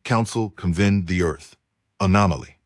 Council convened the Earth Anomoly.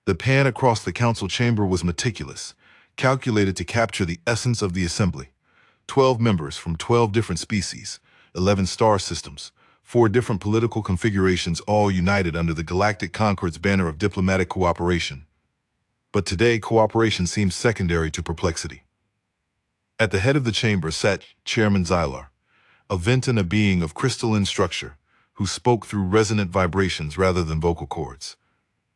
The plan across the council chamber was meticulous, calculated to capture the essence of the assembly. 12 members from 12 different species, 11 star systems, 4 different political configurations, all united under the Galactic Concord's banner of diplomatic cooperation. But today, cooperation seems secondary to perplexity. At the head of the chamber sat Chairman Xylar, a vent and a being of crystalline structure, who spoke through resonant vibrations rather than vocal cords.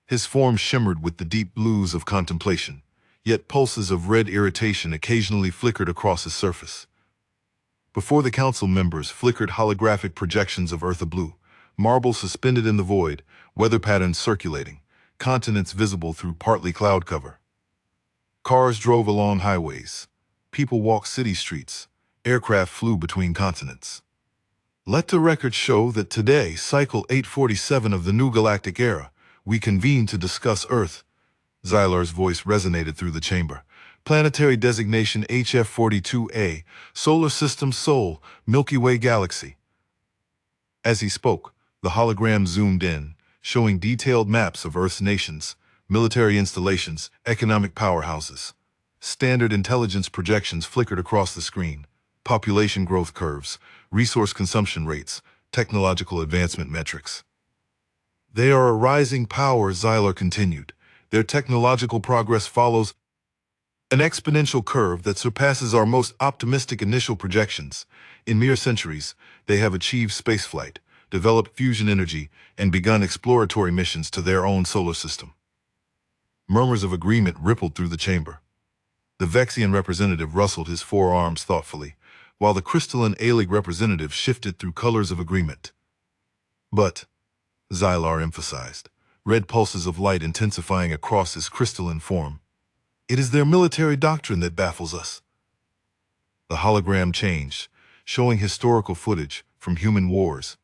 His form shimmered with the deep blues of contemplation, yet pulses of red irritation occasionally flickered across his surface. Before the council members flickered holographic projections of Earth blue, marble suspended in the void, weather patterns circulating, continents visible through partly cloud cover. Cars drove along highways. People walked city streets. Aircraft flew between continents. Let the record show that today, cycle 847 of the new galactic era, we convene to discuss Earth. Xylar's voice resonated through the chamber. Planetary designation HF42A, Solar System Sol, Milky Way Galaxy. As he spoke, the hologram zoomed in, showing detailed maps of Earth's nations, military installations, economic powerhouses. Standard intelligence projections flickered across the screen. Population growth curves, resource consumption rates, technological advancement metrics. They are a rising power, Xylar continued. Their technological progress follows an exponential curve that surpasses our most optimistic initial projections. In mere centuries, they have achieved spaceflight, developed fusion energy, and begun exploratory missions to their own solar system. Murmurs of agreement rippled through the chamber. The Vexian representative rustled his forearms thoughtfully, while the crystalline Alig representative shifted through colors of agreement. But, Xylar emphasized, red pulses of light intensifying across his crystalline form. It is their military doctrine that baffles us. The hologram changed, showing historical footage from human wars.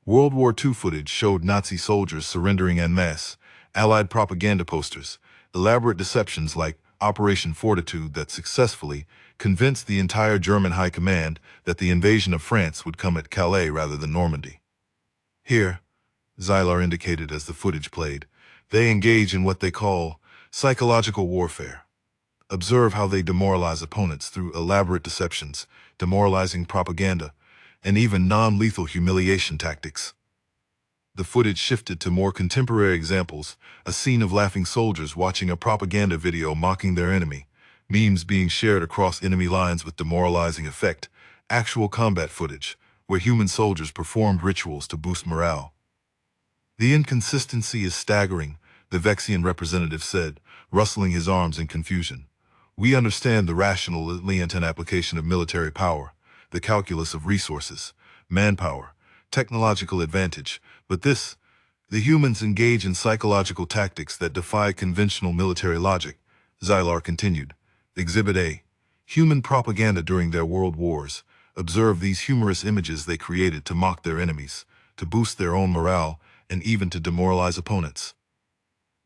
World War II footage showed Nazi soldiers surrendering en masse, Allied propaganda posters, elaborate deceptions like Operation Fortitude that successfully convinced the entire German high command that the invasion of France would come at Calais rather than Normandy. Here, Xylar indicated as the footage played, they engage in what they call psychological warfare. Observe how they demoralize opponents through elaborate deceptions, demoralizing propaganda, and even non-lethal humiliation tactics. The footage shifted to more contemporary examples, a scene of laughing soldiers watching a propaganda video mocking their enemy, memes being shared across enemy lines with demoralizing effect, actual combat footage, where human soldiers performed rituals to boost morale. The inconsistency is staggering, the Vexian representative said, rustling his arms in confusion. We understand the rational Lientan application of military power, the calculus of resources, manpower, technological advantage, but the humans engage in psychological tactics that defy conventional military logic, Xylar continued. Exhibit A. Human propaganda during their world wars. Observe these humorous images they created to mock their enemies, to boost their own morale, and even to demoralize opponents.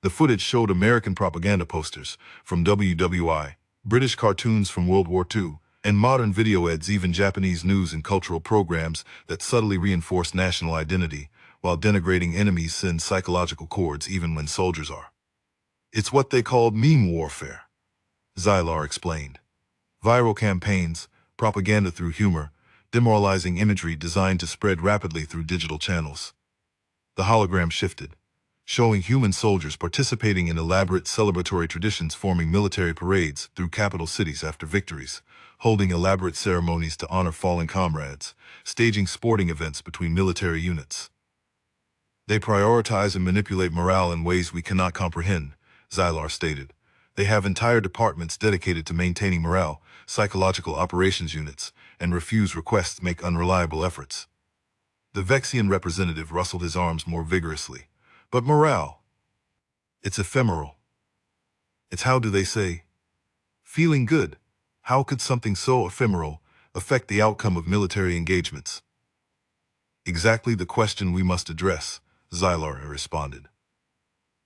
The footage showed American propaganda posters from WWI, British cartoons from World War II, and modern video ads, even Japanese news and cultural programs that subtly reinforce national identity, while denigrating enemies send psychological cords even when soldiers are. It's what they called meme warfare, Xylar explained. Viral campaigns, propaganda through humor, demoralizing imagery designed to spread rapidly through digital channels. The hologram shifted, showing human soldiers participating in elaborate celebratory traditions, forming military parades through capital cities after victories, holding elaborate ceremonies to honor fallen comrades, staging sporting events between military units. They prioritize and manipulate morale in ways we cannot comprehend, Xylar stated. They have entire departments dedicated to maintaining morale, psychological operations units, and refuse requests to make unreliable efforts. The Vexian representative rustled his arms more vigorously. But morale, it's ephemeral. It's how do they say? Feeling good. How could something so ephemeral affect the outcome of military engagements? Exactly the question we must address, Xylar responded.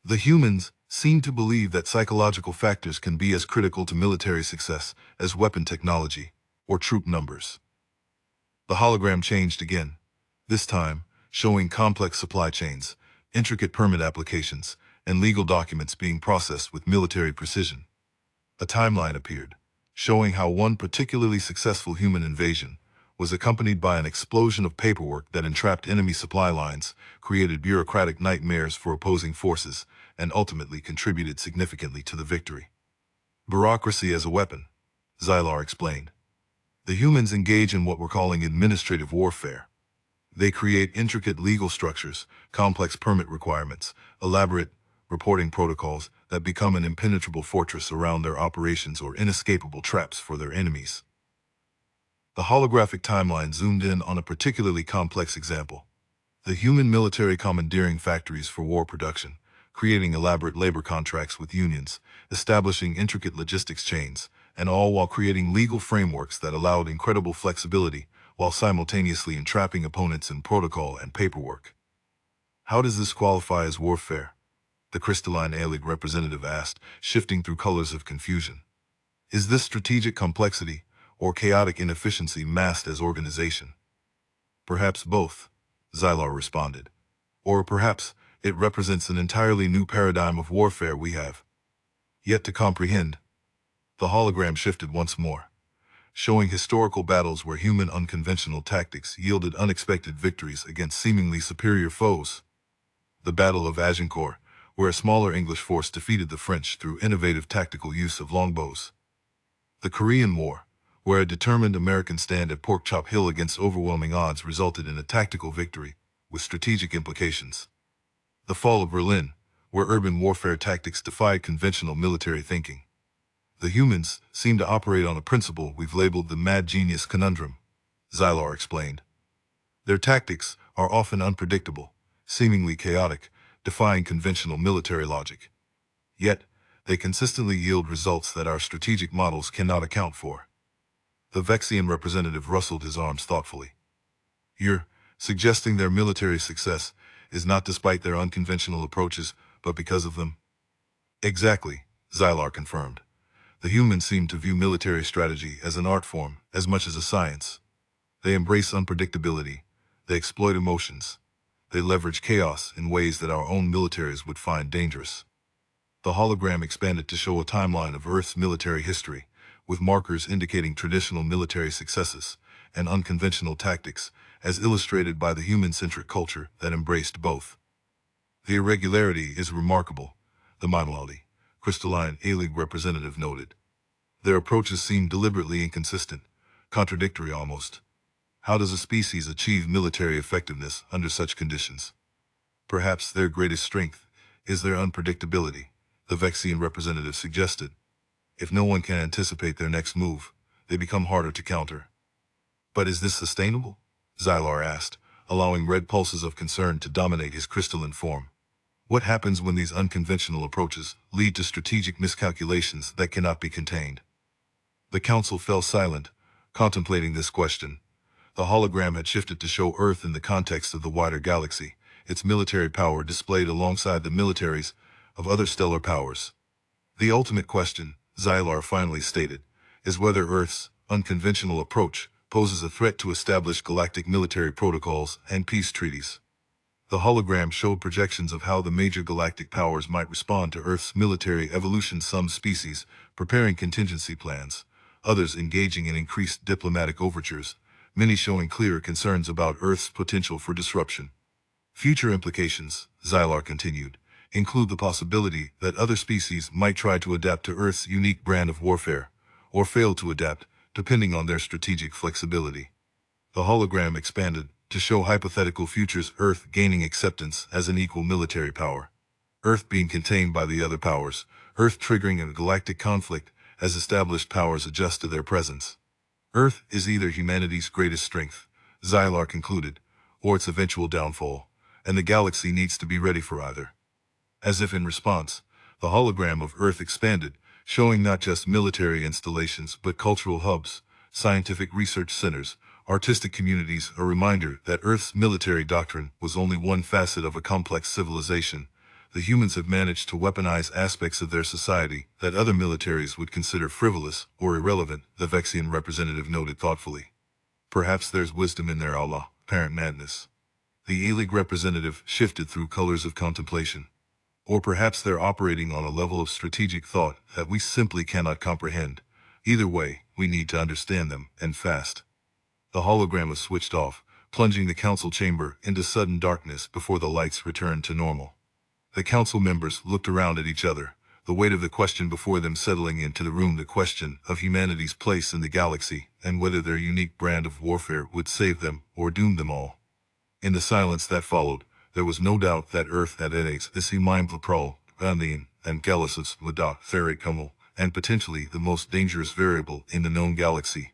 The humans seem to believe that psychological factors can be as critical to military success as weapon technology or troop numbers. The hologram changed again, this time showing complex supply chains, intricate permit applications, and legal documents being processed with military precision. A timeline appeared, showing how one particularly successful human invasion was accompanied by an explosion of paperwork that entrapped enemy supply lines, created bureaucratic nightmares for opposing forces, and ultimately contributed significantly to the victory. Bureaucracy as a weapon, Xylar explained. The humans engage in what we're calling administrative warfare. They create intricate legal structures, complex permit requirements, elaborate reporting protocols that become an impenetrable fortress around their operations or inescapable traps for their enemies. The holographic timeline zoomed in on a particularly complex example. The human military commandeering factories for war production, creating elaborate labor contracts with unions, establishing intricate logistics chains, and all while creating legal frameworks that allowed incredible flexibility while simultaneously entrapping opponents in protocol and paperwork. How does this qualify as warfare? The crystalline Alig representative asked, shifting through colors of confusion. Is this strategic complexity or chaotic inefficiency masked as organization? Perhaps both, Xylar responded. Or perhaps it represents an entirely new paradigm of warfare we have yet to comprehend. The hologram shifted once more, showing historical battles where human unconventional tactics yielded unexpected victories against seemingly superior foes. The Battle of Agincourt, where a smaller English force defeated the French through innovative tactical use of longbows. The Korean War, where a determined American stand at Porkchop Hill against overwhelming odds resulted in a tactical victory with strategic implications. The Fall of Berlin, where urban warfare tactics defied conventional military thinking. The humans seem to operate on a principle we've labeled the mad genius conundrum, Xylar explained. Their tactics are often unpredictable, seemingly chaotic, defying conventional military logic. Yet, they consistently yield results that our strategic models cannot account for. The Vexian representative rustled his arms thoughtfully. You're suggesting their military success is not despite their unconventional approaches, but because of them? Exactly, Xylar confirmed. The humans seem to view military strategy as an art form as much as a science. They embrace unpredictability. They exploit emotions. They leverage chaos in ways that our own militaries would find dangerous. The hologram expanded to show a timeline of Earth's military history, with markers indicating traditional military successes and unconventional tactics, as illustrated by the human-centric culture that embraced both. The irregularity is remarkable, the Monolity, crystalline Alig representative noted. Their approaches seem deliberately inconsistent, contradictory almost. How does a species achieve military effectiveness under such conditions? Perhaps their greatest strength is their unpredictability, the Vexian representative suggested. If no one can anticipate their next move, they become harder to counter. But is this sustainable? Xylar asked, allowing red pulses of concern to dominate his crystalline form. What happens when these unconventional approaches lead to strategic miscalculations that cannot be contained? The council fell silent, contemplating this question. The hologram had shifted to show Earth in the context of the wider galaxy, its military power displayed alongside the militaries of other stellar powers. The ultimate question, Xylar finally stated, is whether Earth's unconventional approach poses a threat to established galactic military protocols and peace treaties. The hologram showed projections of how the major galactic powers might respond to Earth's military evolution, some species preparing contingency plans, others engaging in increased diplomatic overtures, many showing clear concerns about Earth's potential for disruption. Future implications, Xylar continued, include the possibility that other species might try to adapt to Earth's unique brand of warfare, or fail to adapt, depending on their strategic flexibility. The hologram expanded to show hypothetical futures: Earth gaining acceptance as an equal military power, Earth being contained by the other powers, Earth triggering a galactic conflict as established powers adjust to their presence. Earth is either humanity's greatest strength, Xylar concluded, or its eventual downfall, and the galaxy needs to be ready for either. As if in response, the hologram of Earth expanded, showing not just military installations but cultural hubs, scientific research centers, artistic communities, a reminder that Earth's military doctrine was only one facet of a complex civilization. The humans have managed to weaponize aspects of their society that other militaries would consider frivolous or irrelevant, the Vexian representative noted thoughtfully. Perhaps there's wisdom in their Allah, apparent madness. The Alig representative shifted through colors of contemplation. Or perhaps they're operating on a level of strategic thought that we simply cannot comprehend. Either way, we need to understand them, and fast. The hologram was switched off, plunging the council chamber into sudden darkness before the lights returned to normal. The council members looked around at each other, the weight of the question before them settling into the room, the question of humanity's place in the galaxy, and whether their unique brand of warfare would save them or doom them all. In the silence that followed, there was no doubt that Earth had headaches, the Mind Pro, Andean, and Galaxis, Ferric Hummel, and potentially the most dangerous variable in the known galaxy.